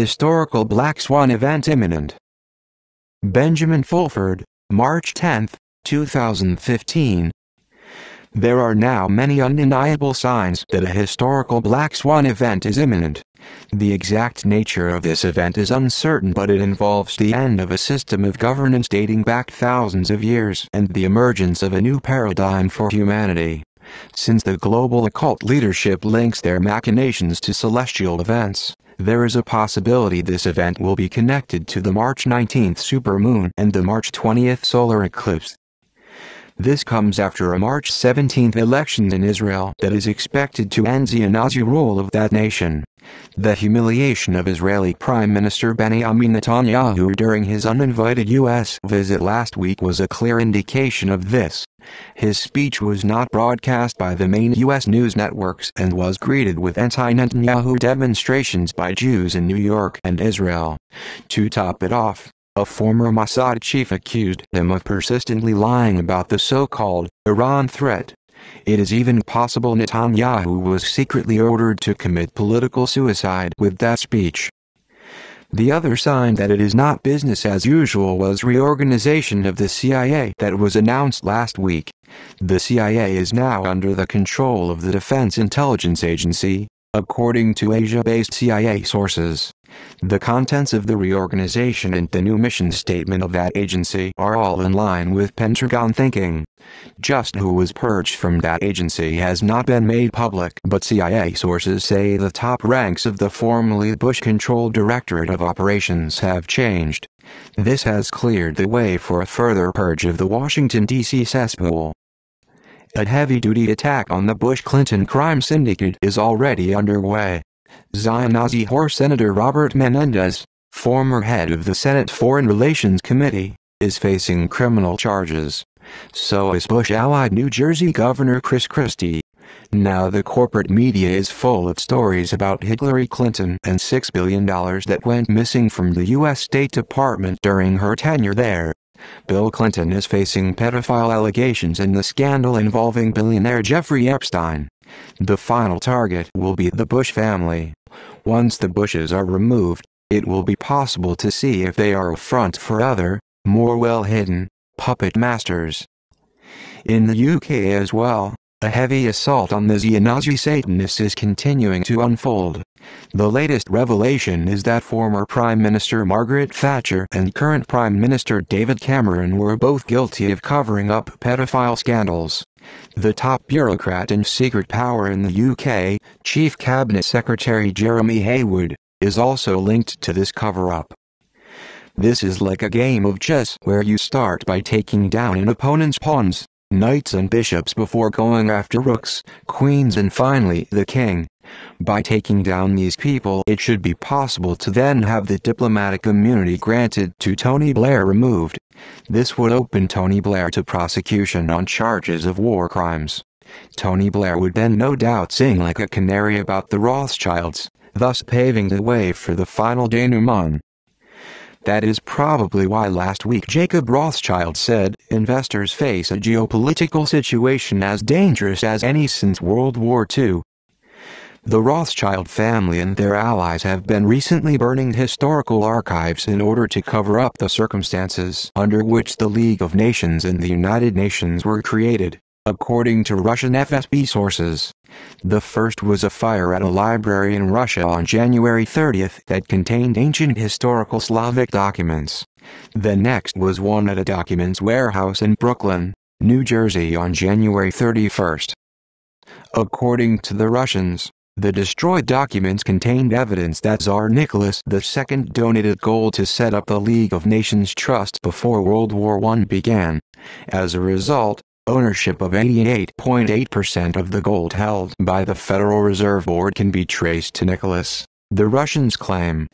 Historical Black Swan event imminent. Benjamin Fulford, March 10, 2015. There are now many undeniable signs that a historical Black Swan event is imminent. The exact nature of this event is uncertain, but it involves the end of a system of governance dating back thousands of years and the emergence of a new paradigm for humanity. Since the global occult leadership links their machinations to celestial events, there is a possibility this event will be connected to the March 19th supermoon and the March 20th solar eclipse. This comes after a March 17th election in Israel that is expected to end the Nazi rule of that nation. The humiliation of Israeli Prime Minister Benjamin Netanyahu during his uninvited U.S. visit last week was a clear indication of this. His speech was not broadcast by the main U.S. news networks and was greeted with anti-Netanyahu demonstrations by Jews in New York and Israel. To top it off, a former Mossad chief accused him of persistently lying about the so-called Iran threat. It is even possible Netanyahu was secretly ordered to commit political suicide with that speech. The other sign that it is not business as usual was reorganization of the CIA that was announced last week. The CIA is now under the control of the Defense Intelligence Agency, according to Asia-based CIA sources. The contents of the reorganization and the new mission statement of that agency are all in line with Pentagon thinking. Just who was purged from that agency has not been made public, but CIA sources say the top ranks of the formerly Bush-controlled Directorate of Operations have changed. This has cleared the way for a further purge of the Washington, D.C. cesspool. A heavy-duty attack on the Bush-Clinton crime syndicate is already underway. Zionist horse Senator Robert Menendez, former head of the Senate Foreign Relations Committee, is facing criminal charges. So is Bush-allied New Jersey Governor Chris Christie. Now the corporate media is full of stories about Hillary Clinton and $6 billion that went missing from the U.S. State Department during her tenure there. Bill Clinton is facing pedophile allegations in the scandal involving billionaire Jeffrey Epstein. The final target will be the Bush family. Once the Bushes are removed, it will be possible to see if they are a front for other, more well-hidden, puppet masters. In the UK as well, a heavy assault on the Nazi Satanists is continuing to unfold. The latest revelation is that former Prime Minister Margaret Thatcher and current Prime Minister David Cameron were both guilty of covering up pedophile scandals. The top bureaucrat in secret power in the UK, Chief Cabinet Secretary Jeremy Haywood, is also linked to this cover-up. This is like a game of chess where you start by taking down an opponent's pawns, knights and bishops before going after rooks, queens and finally the king. By taking down these people, it should be possible to then have the diplomatic immunity granted to Tony Blair removed. This would open Tony Blair to prosecution on charges of war crimes. Tony Blair would then no doubt sing like a canary about the Rothschilds, thus paving the way for the final denouement. That is probably why last week Jacob Rothschild said investors face a geopolitical situation as dangerous as any since World War II. The Rothschild family and their allies have been recently burning historical archives in order to cover up the circumstances under which the League of Nations and the United Nations were created, according to Russian FSB sources. The first was a fire at a library in Russia on January 30th that contained ancient historical Slavic documents. The next was one at a documents warehouse in Brooklyn, New Jersey on January 31st. According to the Russians, the destroyed documents contained evidence that Tsar Nicholas II donated gold to set up the League of Nations Trust before World War I began. As a result, ownership of 88.8% of the gold held by the Federal Reserve Board can be traced to Nicholas, the Russians claim.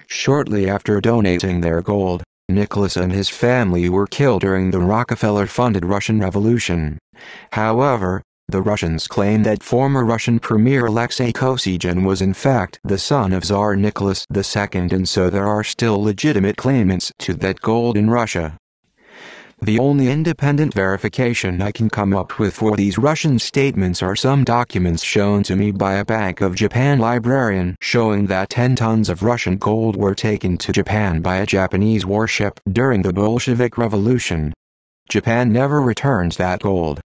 Shortly after donating their gold, Nicholas and his family were killed during the Rockefeller-funded Russian Revolution. However, the Russians claim that former Russian Premier Alexei Kosygin was in fact the son of Tsar Nicholas II, and so there are still legitimate claimants to that gold in Russia. The only independent verification I can come up with for these Russian statements are some documents shown to me by a Bank of Japan librarian showing that 10 tons of Russian gold were taken to Japan by a Japanese warship during the Bolshevik Revolution. Japan never returns that gold.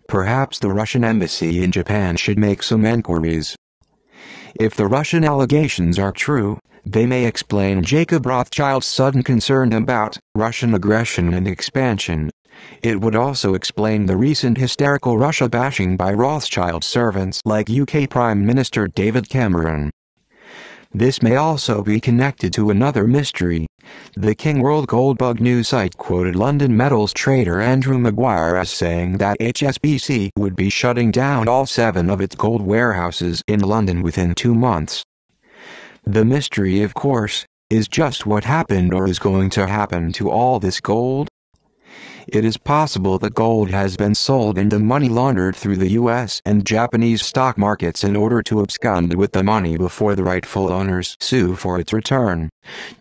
Perhaps the Russian embassy in Japan should make some enquiries. If the Russian allegations are true, they may explain Jacob Rothschild's sudden concern about Russian aggression and expansion. It would also explain the recent hysterical Russia bashing by Rothschild servants like UK Prime Minister David Cameron. This may also be connected to another mystery. The King World Gold Bug news site quoted London metals trader Andrew Maguire as saying that HSBC would be shutting down all 7 of its gold warehouses in London within 2 months. The mystery, of course, is just what happened or is going to happen to all this gold. It is possible the gold has been sold and the money laundered through the US and Japanese stock markets in order to abscond with the money before the rightful owners sue for its return.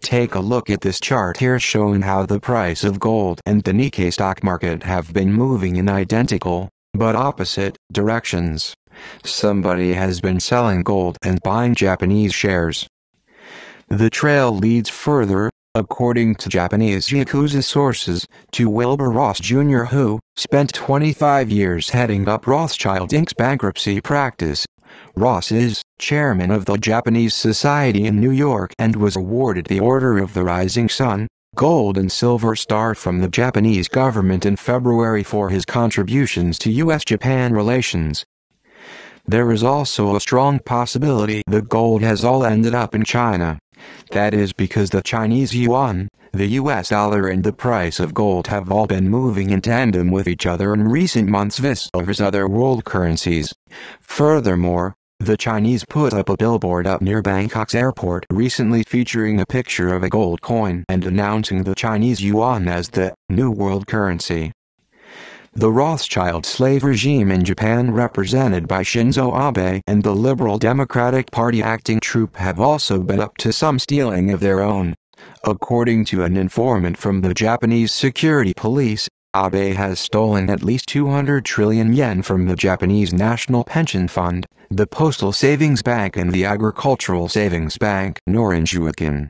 Take a look at this chart here showing how the price of gold and the Nikkei stock market have been moving in identical, but opposite, directions. Somebody has been selling gold and buying Japanese shares. The trail leads further, according to Japanese Yakuza sources, to Wilbur Ross Jr., who spent 25 years heading up Rothschild Inc.'s bankruptcy practice. Ross is chairman of the Japanese Society in New York and was awarded the Order of the Rising Sun, Gold and Silver Star from the Japanese government in February for his contributions to U.S.-Japan relations. There is also a strong possibility the gold has all ended up in China. That is because the Chinese yuan, the US dollar and the price of gold have all been moving in tandem with each other in recent months vis-a-vis other world currencies. Furthermore, the Chinese put up a billboard up near Bangkok's airport recently featuring a picture of a gold coin and announcing the Chinese yuan as the new world currency. The Rothschild slave regime in Japan, represented by Shinzo Abe and the Liberal Democratic Party acting troupe, have also been up to some stealing of their own. According to an informant from the Japanese security police, Abe has stolen at least 200 trillion yen from the Japanese National Pension Fund, the Postal Savings Bank and the Agricultural Savings Bank Norinjuikan.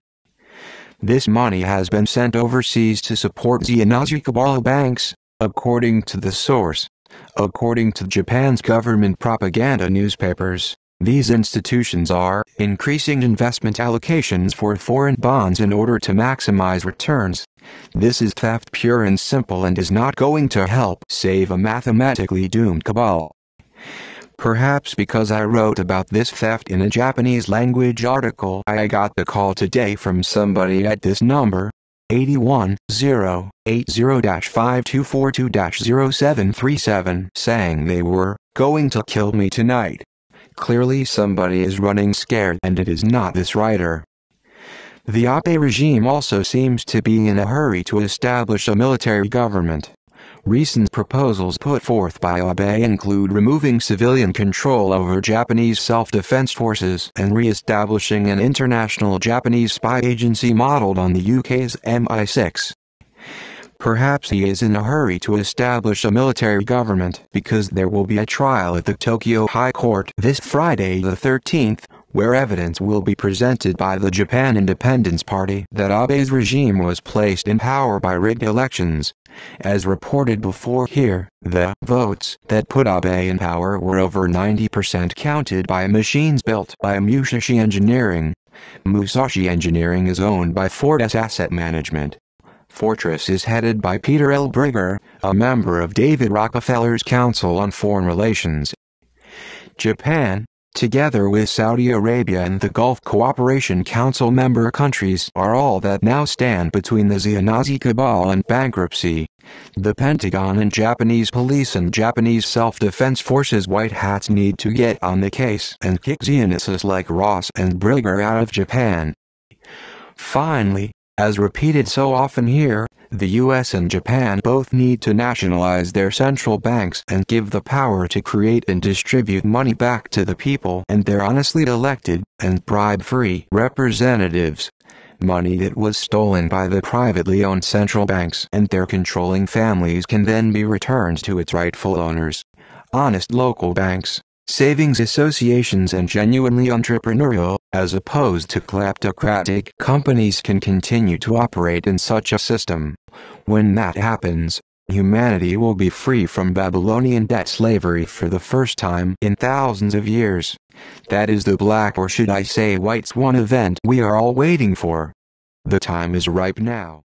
This money has been sent overseas to support Zionazi Kabbalah banks, according to the source. According to Japan's government propaganda newspapers, these institutions are increasing investment allocations for foreign bonds in order to maximize returns. This is theft pure and simple and is not going to help save a mathematically doomed cabal. Perhaps because I wrote about this theft in a Japanese language article, I got the call today from somebody at this number, 81-080-5242-0737, saying they were going to kill me tonight. Clearly somebody is running scared and it is not this writer. The Abe regime also seems to be in a hurry to establish a military government. Recent proposals put forth by Abe include removing civilian control over Japanese self-defense forces and re-establishing an international Japanese spy agency modeled on the UK's MI6. Perhaps he is in a hurry to establish a military government because there will be a trial at the Tokyo High Court this Friday the 13th, where evidence will be presented by the Japan Independence Party that Abe's regime was placed in power by rigged elections. As reported before here, the votes that put Abe in power were over 90% counted by machines built by Musashi Engineering. Musashi Engineering is owned by Fortress Asset Management. Fortress is headed by Peter L. Brigger, a member of David Rockefeller's Council on Foreign Relations. Japan, together with Saudi Arabia and the Gulf Cooperation Council member countries, are all that now stand between the Zionazi cabal and bankruptcy. The Pentagon and Japanese police and Japanese self-defense forces white hats need to get on the case and kick Zionists like Ross and Brigger out of Japan. Finally, as repeated so often here, the US and Japan both need to nationalize their central banks and give the power to create and distribute money back to the people and their honestly elected and bribe-free representatives. Money that was stolen by the privately owned central banks and their controlling families can then be returned to its rightful owners. Honest local banks, savings associations and genuinely entrepreneurial, as opposed to kleptocratic companies can continue to operate in such a system. When that happens, humanity will be free from Babylonian debt slavery for the first time in thousands of years. That is the black, or should I say white swan event we are all waiting for. The time is ripe now.